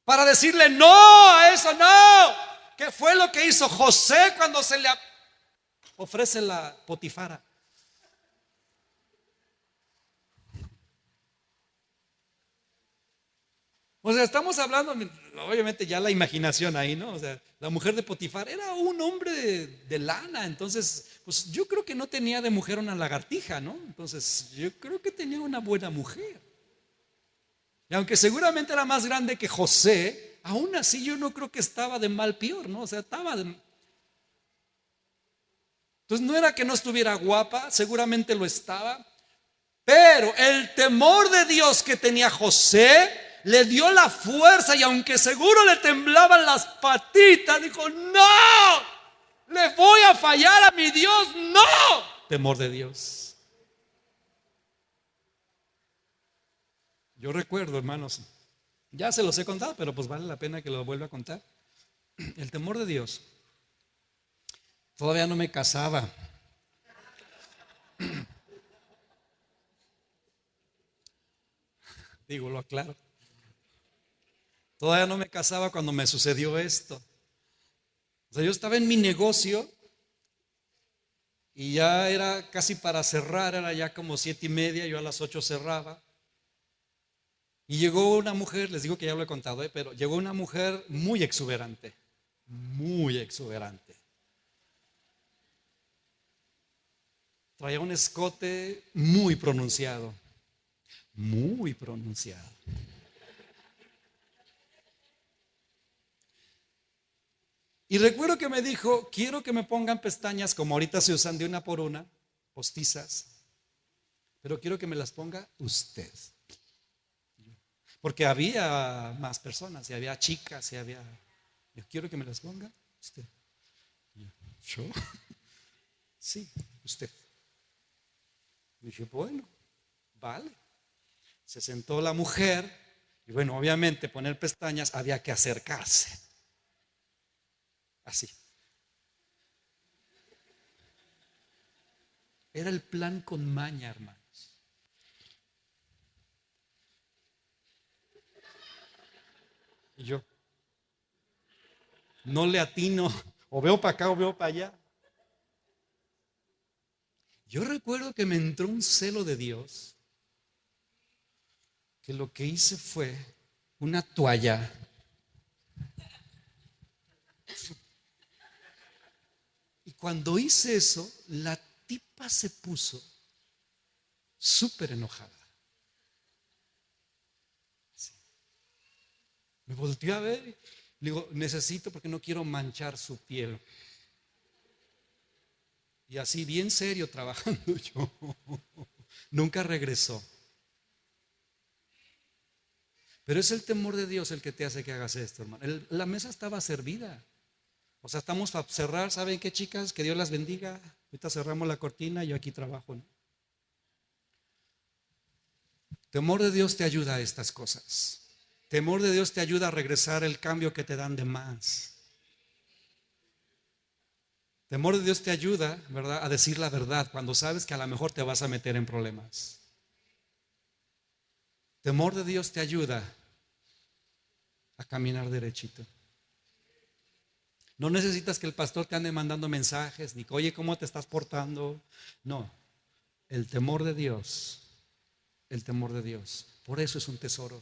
para decirle no a eso, no. ¿Qué fue lo que hizo José cuando se le ofrece la Potifara? O sea, estamos hablando, obviamente ya la imaginación ahí, ¿no? O sea, la mujer de Potifar era un hombre de lana, entonces, pues yo creo que no tenía de mujer una lagartija, ¿no? Entonces, yo creo que tenía una buena mujer. Y aunque seguramente era más grande que José, aún así yo no creo que estaba de mal peor, ¿no? O sea, entonces no era que no estuviera guapa, seguramente lo estaba, pero el temor de Dios que tenía José le dio la fuerza y aunque seguro le temblaban las patitas, dijo, no, le voy a fallar a mi Dios, no. Temor de Dios. Yo recuerdo, hermanos, ya se los he contado, pero pues vale la pena que lo vuelva a contar. El temor de Dios. Todavía no me casaba. Digo, lo aclaro. Todavía no me casaba cuando me sucedió esto. O sea, yo estaba en mi negocio y ya era casi para cerrar, era ya como 7:30, yo a las 8 cerraba. Y llegó una mujer, les digo que ya lo he contado, pero llegó una mujer muy exuberante, muy exuberante. Traía un escote muy pronunciado, muy pronunciado. Y recuerdo que me dijo, quiero que me pongan pestañas como ahorita se usan de una por una, postizas, pero quiero que me las ponga usted. Porque había más personas, y había chicas, y había... Yo quiero que me las ponga usted. ¿Yo? Sí, usted. Dije, bueno, vale. Se sentó la mujer, y bueno, obviamente poner pestañas había que acercarse. Así. Era el plan con maña, hermanos. Y yo no le atino, o veo para acá o veo para allá. Yo recuerdo que me entró un celo de Dios, que lo que hice fue una toalla. Y cuando hice eso, la tipa se puso súper enojada. Sí. Me volteó a ver y le digo, necesito porque no quiero manchar su piel. Y así bien serio trabajando yo. Nunca regresó. Pero es el temor de Dios el que te hace que hagas esto, hermano. La mesa estaba servida. O sea, estamos para cerrar. ¿Saben qué, chicas? Que Dios las bendiga. Ahorita cerramos la cortina y yo aquí trabajo, ¿no? Temor de Dios te ayuda a estas cosas. Temor de Dios te ayuda a regresar el cambio que te dan de más. Temor de Dios te ayuda, ¿verdad?, a decir la verdad cuando sabes que a lo mejor te vas a meter en problemas. Temor de Dios te ayuda a caminar derechito. No necesitas que el pastor te ande mandando mensajes, ni que, oye, ¿cómo te estás portando? No, el temor de Dios, el temor de Dios. Por eso es un tesoro.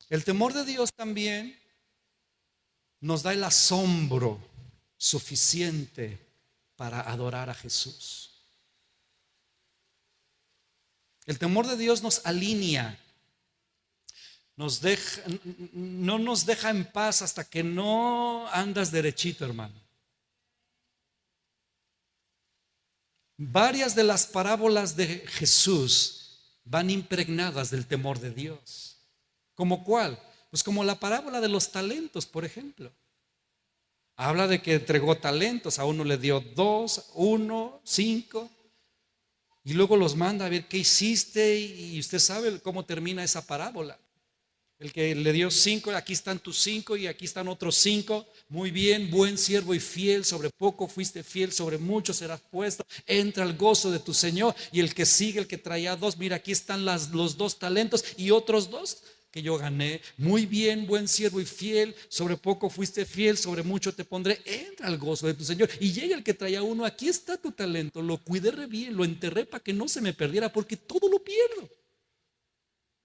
El temor de Dios también nos da el asombro suficiente para adorar a Jesús. El temor de Dios nos alinea, no nos deja en paz hasta que no andas derechito, hermano. Varias de las parábolas de Jesús van impregnadas del temor de Dios. ¿Cómo cuál? Pues como la parábola de los talentos, por ejemplo. Habla de que entregó talentos, a uno le dio 2, 1, 5, y luego los manda a ver qué hiciste, y usted sabe cómo termina esa parábola. El que le dio 5, aquí están tus 5 y aquí están otros 5. Muy bien, buen siervo y fiel, sobre poco fuiste fiel, sobre mucho serás puesto. Entra al gozo de tu Señor. Y el que sigue, el que traía 2, mira, aquí están los 2 talentos y otros 2 que yo gané. Muy bien, buen siervo y fiel, sobre poco fuiste fiel, sobre mucho te pondré. Entra al gozo de tu Señor. Y llega el que traía 1, aquí está tu talento, lo cuidé re bien, lo enterré para que no se me perdiera, porque todo lo pierdo.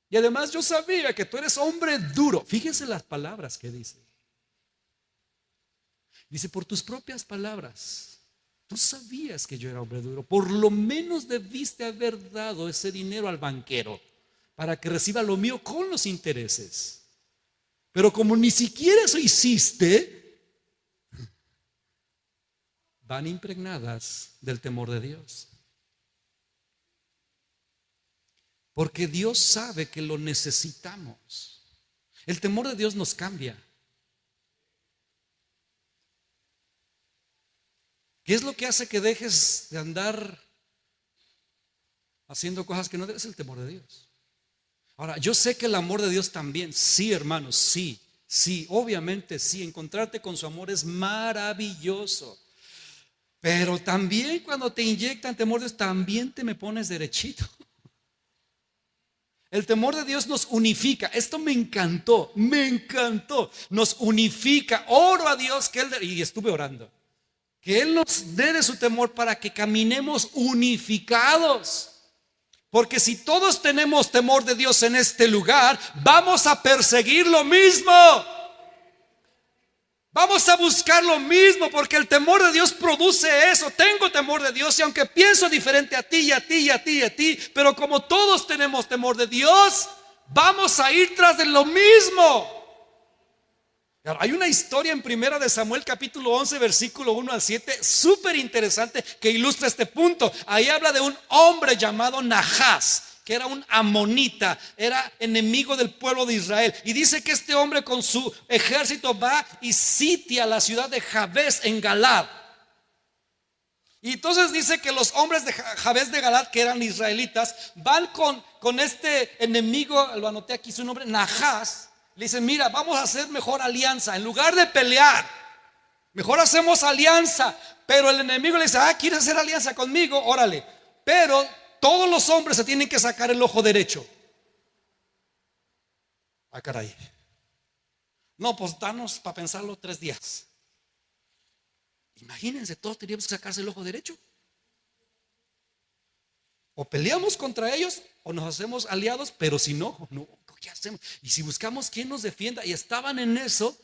Y además yo sabía que tú eres hombre duro. Fíjese las palabras que dice. Dice, por tus propias palabras, tú sabías que yo era hombre duro. Por lo menos debiste haber dado ese dinero al banquero para que reciba lo mío con los intereses. Pero como ni siquiera eso hiciste, van impregnadas del temor de Dios. Porque Dios sabe que lo necesitamos. El temor de Dios nos cambia. ¿Qué es lo que hace que dejes de andar haciendo cosas que no debes? El temor de Dios. Ahora, yo sé que el amor de Dios también, sí, hermanos, sí, obviamente sí, encontrarte con su amor es maravilloso. Pero también cuando te inyectan temor de Dios, también te me pones derechito. El temor de Dios nos unifica. Esto me encantó, nos unifica. Oro a Dios que Él, y estuve orando, que Él nos dé de su temor para que caminemos unificados. Porque si todos tenemos temor de Dios en este lugar, vamos a perseguir lo mismo. Vamos a buscar lo mismo, porque el temor de Dios produce eso. Tengo temor de Dios, y aunque pienso diferente a ti, pero como todos tenemos temor de Dios, vamos a ir tras de lo mismo. Hay una historia en Primera de Samuel capítulo 11 versículo 1 al 7 súper interesante que ilustra este punto. Ahí habla de un hombre llamado Nahás, que era un amonita, era enemigo del pueblo de Israel. Y dice que este hombre con su ejército va y sitia la ciudad de Jabes en Galad. Y entonces dice que los hombres de Jabes de Galad, que eran israelitas, van con este enemigo, lo anoté aquí su nombre, Nahás. Le dicen, mira, vamos a hacer mejor alianza. En lugar de pelear, mejor hacemos alianza. Pero el enemigo le dice, ¿quieres hacer alianza conmigo? Órale. Pero todos los hombres se tienen que sacar el ojo derecho. Caray. No, pues danos para pensarlo 3 días. Imagínense, todos teníamos que sacarse el ojo derecho. O peleamos contra ellos o nos hacemos aliados, pero si no, ¿qué hacemos? Y si buscamos quién nos defienda, y estaban en eso,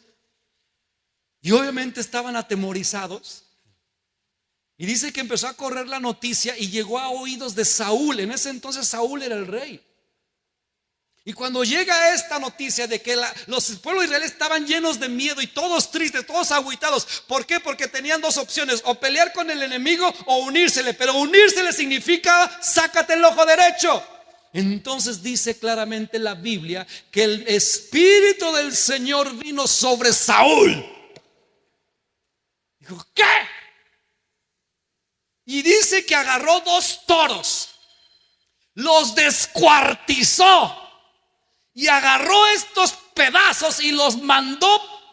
y obviamente estaban atemorizados. Y dice que empezó a correr la noticia y llegó a oídos de Saúl. En ese entonces Saúl era el rey. Y cuando llega esta noticia de que los pueblos de Israel estaban llenos de miedo y todos tristes, todos agüitados. ¿Por qué? Porque tenían 2 opciones: o pelear con el enemigo o unírsele. Pero unírsele significa sácate el ojo derecho. Entonces dice claramente la Biblia que el Espíritu del Señor vino sobre Saúl. Dijo, ¿qué? Y dice que agarró 2 toros, los descuartizó y agarró estos pedazos y los mandó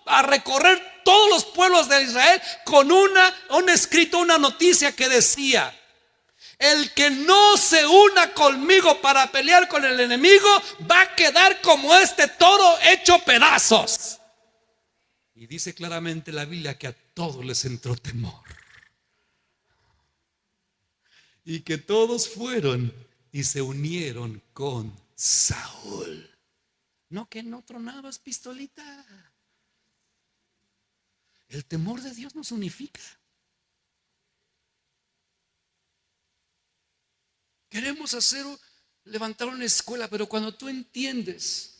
a recorrer todos los pueblos de Israel con un escrito, una noticia que decía: el que no se una conmigo para pelear con el enemigo va a quedar como este toro hecho pedazos. Y dice claramente la Biblia que a todos les entró temor. Y que todos fueron y se unieron con Saúl. No que no tronabas pistolita. El temor de Dios nos unifica. Queremos levantar una escuela, pero cuando tú entiendes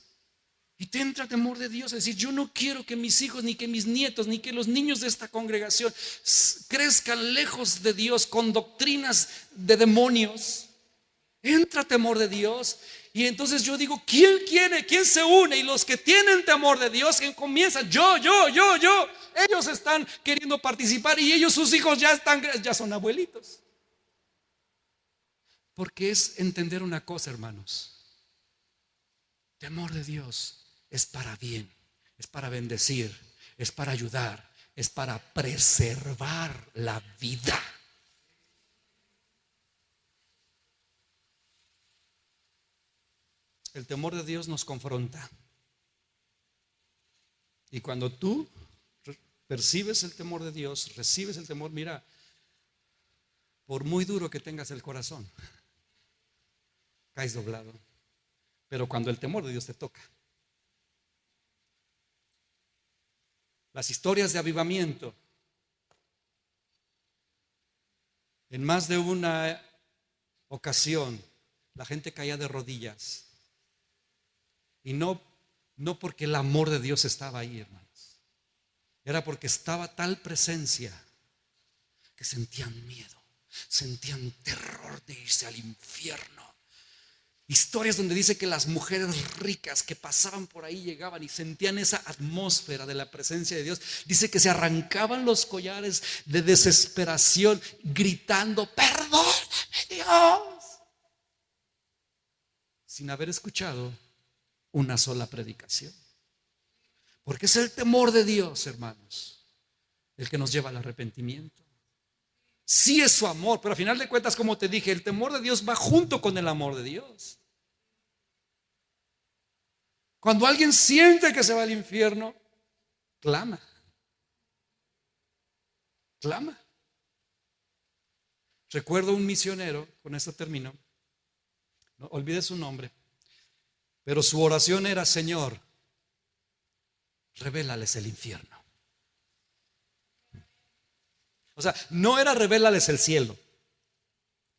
y te entra temor de Dios, es decir, yo no quiero que mis hijos, ni que mis nietos, ni que los niños de esta congregación crezcan lejos de Dios con doctrinas de demonios. Entra temor de Dios. Y entonces yo digo, ¿quién quiere? ¿Quién se une? Y los que tienen temor de Dios comienzan, yo. Ellos están queriendo participar y ellos, sus hijos ya son abuelitos. Porque es entender una cosa, hermanos: temor de Dios es para bien, es para bendecir, es para ayudar, es para preservar la vida. El temor de Dios nos confronta. Y cuando tú percibes el temor de Dios, recibes el temor, mira, por muy duro que tengas el corazón, caes doblado. Pero cuando el temor de Dios te toca, las historias de avivamiento, en más de una ocasión, la gente caía de rodillas. Y no porque el amor de Dios estaba ahí, hermanos. Era porque estaba tal presencia que sentían miedo, sentían terror de irse al infierno. Historias donde dice que las mujeres ricas que pasaban por ahí llegaban y sentían esa atmósfera de la presencia de Dios. Dice que se arrancaban los collares de desesperación, gritando: perdóname, Dios, sin haber escuchado una sola predicación. Porque es el temor de Dios, hermanos, el que nos lleva al arrepentimiento. Sí es su amor, pero a final de cuentas, como te dije, el temor de Dios va junto con el amor de Dios. Cuando alguien siente que se va al infierno, clama. Clama. Recuerdo un misionero, con esto termino, no olvide su nombre, pero su oración era: Señor, revélales el infierno. O sea, no era revélales el cielo.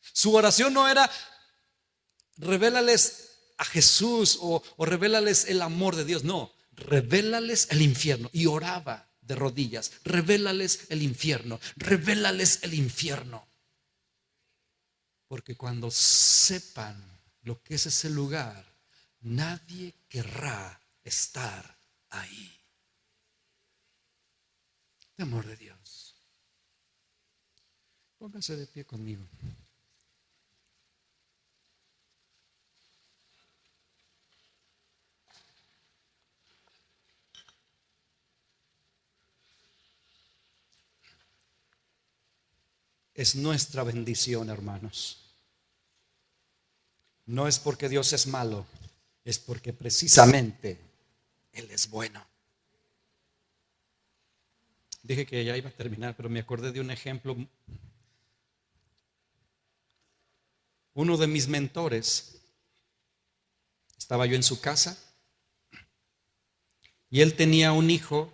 Su oración no era revélales a Jesús o revélales el amor de Dios. No, revélales el infierno. Y oraba de rodillas: revélales el infierno, revélales el infierno. Porque cuando sepan lo que es ese lugar, nadie querrá estar ahí. Temor de Dios. Pónganse de pie conmigo. Es nuestra bendición, hermanos. No es porque Dios es malo, es porque precisamente Él es bueno. Dije que ya iba a terminar, pero me acordé de un ejemplo. Uno de mis mentores, estaba yo en su casa y él tenía un hijo,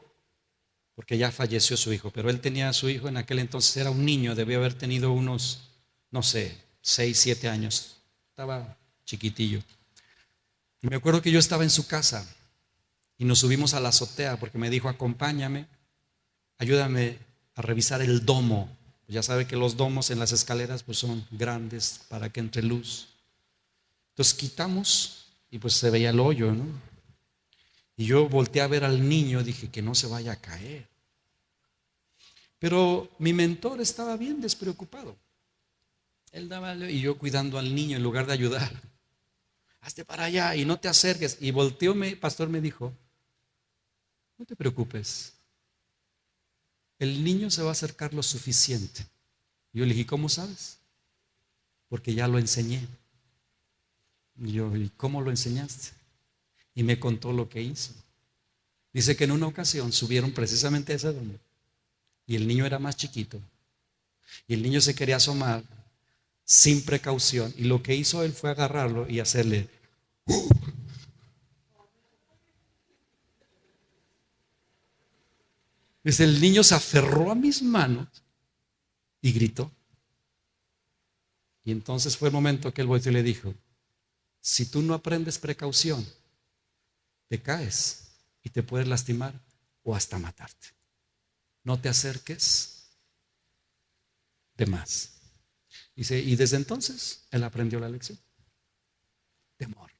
porque ya falleció su hijo, pero él tenía a su hijo en aquel entonces, era un niño, debió haber tenido unos, no sé, 6, 7 años, estaba chiquitillo. Y me acuerdo que yo estaba en su casa y nos subimos a la azotea porque me dijo: acompáñame, ayúdame a revisar el domo. Ya sabe que los domos en las escaleras pues son grandes para que entre luz. Entonces quitamos y pues se veía el hoyo, ¿no? Y yo volteé a ver al niño, dije: que no se vaya a caer. Pero mi mentor estaba bien despreocupado. Él daba, y yo cuidando al niño en lugar de ayudar. Hazte para allá y no te acerques. Y volteó, pastor me dijo: no te preocupes, el niño se va a acercar lo suficiente. Y yo le dije: ¿cómo sabes? Porque ya lo enseñé. Y yo: ¿y cómo lo enseñaste? Y me contó lo que hizo. Dice que en una ocasión subieron precisamente a ese domo y el niño era más chiquito y el niño se quería asomar sin precaución, y lo que hizo él fue agarrarlo y hacerle Dice: el niño se aferró a mis manos y gritó. Y entonces fue el momento que él volteó y le dijo: si tú no aprendes precaución, te caes y te puedes lastimar o hasta matarte. No te acerques de más. Dice, y desde entonces él aprendió la lección. Temor.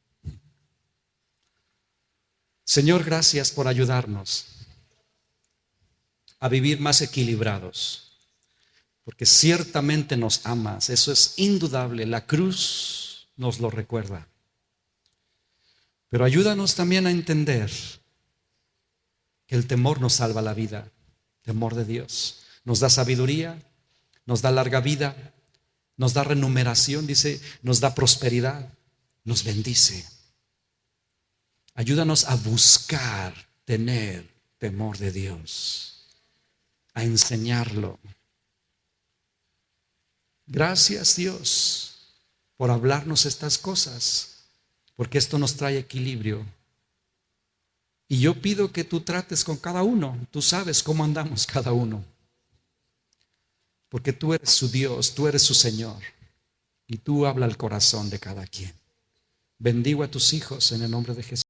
Señor, gracias por ayudarnos a vivir más equilibrados, porque ciertamente nos amas, eso es indudable, la cruz nos lo recuerda. Pero ayúdanos también a entender que el temor nos salva la vida. Temor de Dios. Nos da sabiduría, nos da larga vida, nos da remuneración, dice, nos da prosperidad, nos bendice. Ayúdanos a buscar tener temor de Dios, a enseñarlo. Gracias, Dios, por hablarnos estas cosas, porque esto nos trae equilibrio. Y yo pido que tú trates con cada uno. Tú sabes cómo andamos cada uno, porque tú eres su Dios, tú eres su Señor, y tú habla al corazón de cada quien. Bendigo a tus hijos en el nombre de Jesús.